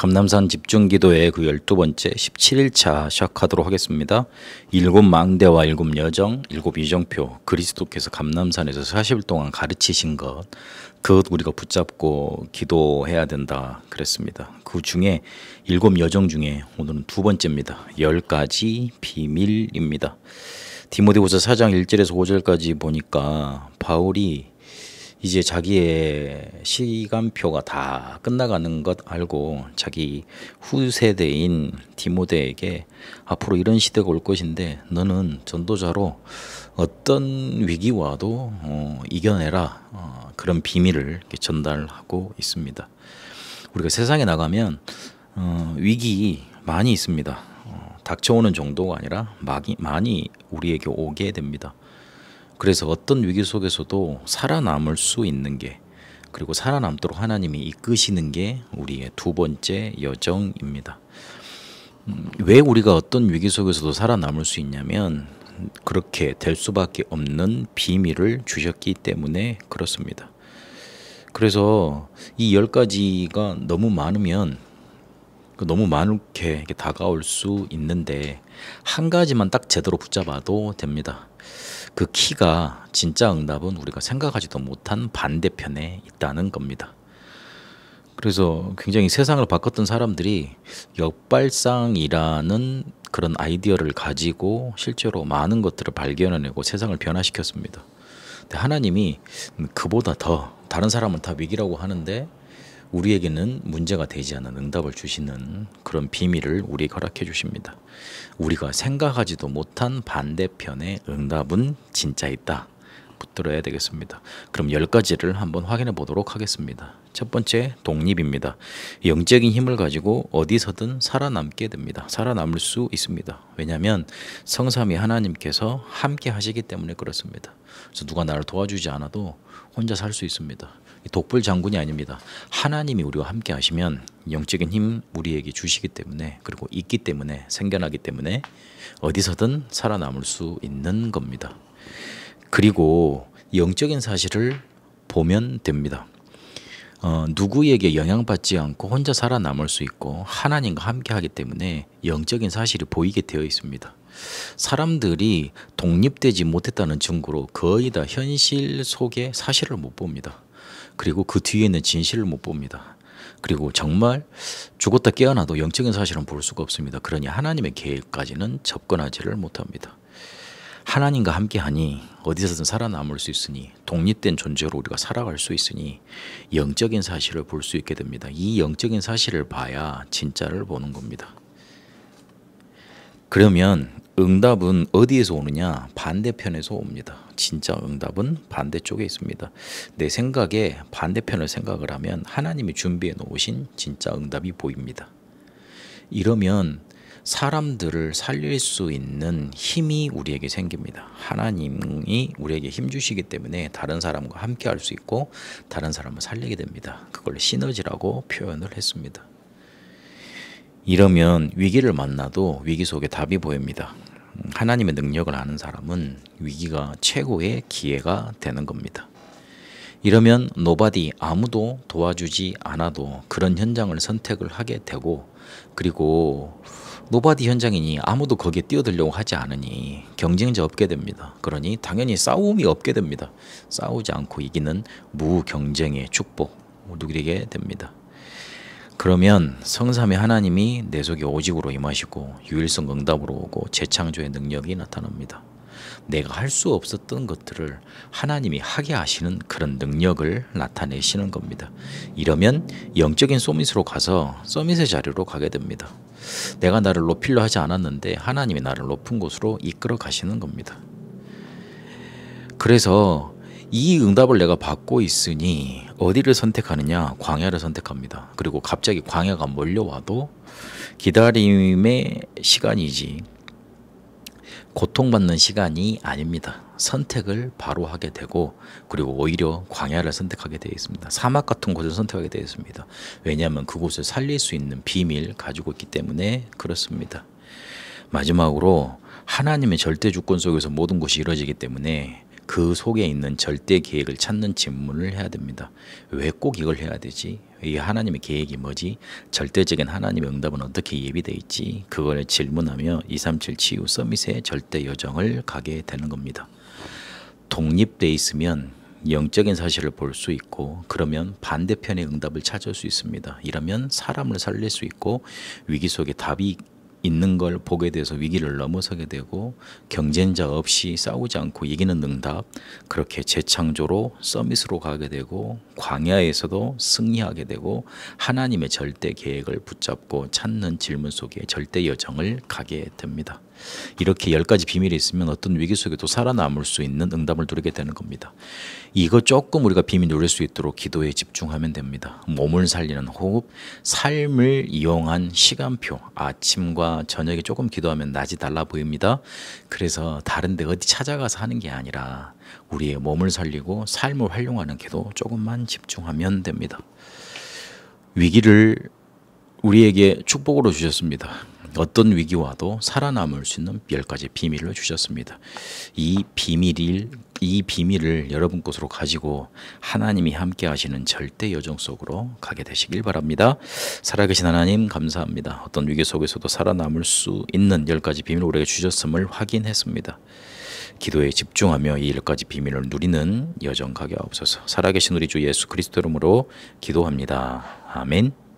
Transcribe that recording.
감남산 집중기도의 그 12번째 17일차 시작하도록 하겠습니다. 일곱 망대와 일곱 여정, 일곱 이정표, 그리스도께서 감남산에서 40일 동안 가르치신 것, 그것 우리가 붙잡고 기도해야 된다 그랬습니다. 그 중에 일곱 여정 중에 오늘은 두 번째입니다. 10가지 비밀입니다. 디모데후서 4장 1절에서 5절까지 보니까 바울이 이제 자기의 시간표가 다 끝나가는 것 알고 자기 후세대인 디모데에게 앞으로 이런 시대가 올 것인데 너는 전도자로 어떤 위기와도 이겨내라, 그런 비밀을 이렇게 전달하고 있습니다. 우리가 세상에 나가면 위기 많이 있습니다. 닥쳐오는 정도가 아니라 많이 우리에게 오게 됩니다. 그래서 어떤 위기 속에서도 살아남을 수 있는 게, 그리고 살아남도록 하나님이 이끄시는 게 우리의 두 번째 여정입니다. 왜 우리가 어떤 위기 속에서도 살아남을 수 있냐면 그렇게 될 수밖에 없는 비밀을 주셨기 때문에 그렇습니다. 그래서 이 10가지가 너무 많으면 너무 많게 다가올 수 있는데 한 가지만 딱 제대로 붙잡아도 됩니다. 그 키가, 진짜 응답은 우리가 생각하지도 못한 반대편에 있다는 겁니다. 그래서 굉장히 세상을 바꿨던 사람들이 역발상이라는 그런 아이디어를 가지고 실제로 많은 것들을 발견해내고 세상을 변화시켰습니다. 근데 하나님이 그보다 더, 다른 사람은 다 위기라고 하는데 우리에게는 문제가 되지 않는 응답을 주시는 그런 비밀을 우리에게 허락해 주십니다. 우리가 생각하지도 못한 반대편의 응답은 진짜 있다, 붙들어야 되겠습니다. 그럼 10가지를 한번 확인해 보도록 하겠습니다. 첫 번째, 독립입니다. 영적인 힘을 가지고 어디서든 살아남게 됩니다. 살아남을 수 있습니다. 왜냐하면 성삼위 하나님께서 함께 하시기 때문에 그렇습니다. 그래서 누가 나를 도와주지 않아도 혼자 살 수 있습니다. 독불 장군이 아닙니다. 하나님이 우리와 함께 하시면 영적인 힘 우리에게 주시기 때문에, 그리고 있기 때문에, 생겨나기 때문에 어디서든 살아남을 수 있는 겁니다. 그리고 영적인 사실을 보면 됩니다. 누구에게 영향받지 않고 혼자 살아남을 수 있고 하나님과 함께 하기 때문에 영적인 사실이 보이게 되어 있습니다. 사람들이 독립되지 못했다는 증거로 거의 다 현실 속의 사실을 못 봅니다. 그리고 그 뒤에 있는 진실을 못 봅니다. 그리고 정말 죽었다 깨어나도 영적인 사실은 볼 수가 없습니다. 그러니 하나님의 계획까지는 접근하지를 못합니다. 하나님과 함께하니 어디서든 살아남을 수 있으니, 독립된 존재로 우리가 살아갈 수 있으니 영적인 사실을 볼 수 있게 됩니다. 이 영적인 사실을 봐야 진짜를 보는 겁니다. 그러면 응답은 어디에서 오느냐? 반대편에서 옵니다. 진짜 응답은 반대쪽에 있습니다. 내 생각에 반대편을 생각을 하면 하나님이 준비해 놓으신 진짜 응답이 보입니다. 이러면 사람들을 살릴 수 있는 힘이 우리에게 생깁니다. 하나님이 우리에게 힘 주시기 때문에 다른 사람과 함께 할 수 있고 다른 사람을 살리게 됩니다. 그걸 시너지라고 표현을 했습니다. 이러면 위기를 만나도 위기 속에 답이 보입니다. 하나님의 능력을 아는 사람은 위기가 최고의 기회가 되는 겁니다. 이러면 nobody, 아무도 도와주지 않아도 그런 현장을 선택을 하게 되고, 그리고 nobody 현장이니 아무도 거기에 뛰어들려고 하지 않으니 경쟁자 없게 됩니다. 그러니 당연히 싸움이 없게 됩니다. 싸우지 않고 이기는 무경쟁의 축복 누리게 됩니다. 그러면 성삼위 하나님이 내 속에 오직으로 임하시고 유일성 응답으로 오고 재창조의 능력이 나타납니다. 내가 할 수 없었던 것들을 하나님이 하게 하시는 그런 능력을 나타내시는 겁니다. 이러면 영적인 서밋으로 가서 서밋의 자리로 가게 됩니다. 내가 나를 높이려 하지 않았는데 하나님이 나를 높은 곳으로 이끌어 가시는 겁니다. 그래서 이 응답을 내가 받고 있으니 어디를 선택하느냐? 광야를 선택합니다. 그리고 갑자기 광야가 몰려와도 기다림의 시간이지 고통받는 시간이 아닙니다. 선택을 바로 하게 되고, 그리고 오히려 광야를 선택하게 되어 있습니다. 사막 같은 곳을 선택하게 되어 있습니다. 왜냐하면 그곳을 살릴 수 있는 비밀 가지고 있기 때문에 그렇습니다. 마지막으로 하나님의 절대 주권 속에서 모든 것이 이루어지기 때문에 그 속에 있는 절대 계획을 찾는 질문을 해야 됩니다. 왜 꼭 이걸 해야 되지? 이 하나님의 계획이 뭐지? 절대적인 하나님의 응답은 어떻게 예비되어 있지? 그걸 질문하며 237 치유 서밋의 절대 여정을 가게 되는 겁니다. 독립돼 있으면 영적인 사실을 볼 수 있고, 그러면 반대편의 응답을 찾을 수 있습니다. 이러면 사람을 살릴 수 있고, 위기 속에 답이 있는 걸 보게 돼서 위기를 넘어서게 되고, 경쟁자 없이 싸우지 않고 이기는 응답, 그렇게 재창조로 서밋으로 가게 되고, 광야에서도 승리하게 되고, 하나님의 절대 계획을 붙잡고 찾는 질문 속에 절대 여정을 가게 됩니다. 이렇게 10가지 비밀이 있으면 어떤 위기 속에도 살아남을 수 있는 응답을 누리게 되는 겁니다. 이거 조금 우리가 비밀 누릴 수 있도록 기도에 집중하면 됩니다. 몸을 살리는 호흡, 삶을 이용한 시간표, 아침과 저녁에 조금 기도하면 낮이 달라 보입니다. 그래서 다른 데 어디 찾아가서 하는 게 아니라 우리의 몸을 살리고 삶을 활용하는 기도 조금만 집중하면 됩니다. 위기를 우리에게 축복으로 주셨습니다. 어떤 위기 와도 살아남을 수 있는 10가지 비밀을 주셨습니다. 이 비밀을 여러분 것으로 가지고 하나님이 함께 하시는 절대 여정 속으로 가게 되시길 바랍니다. 살아계신 하나님 감사합니다. 어떤 위기 속에서도 살아남을 수 있는 10가지 비밀을 우리에게 주셨음을 확인했습니다. 기도에 집중하며 이 10가지 비밀을 누리는 여정 가게 하옵소서. 살아계신 우리 주 예수 그리스도 이름으로 기도합니다. 아멘.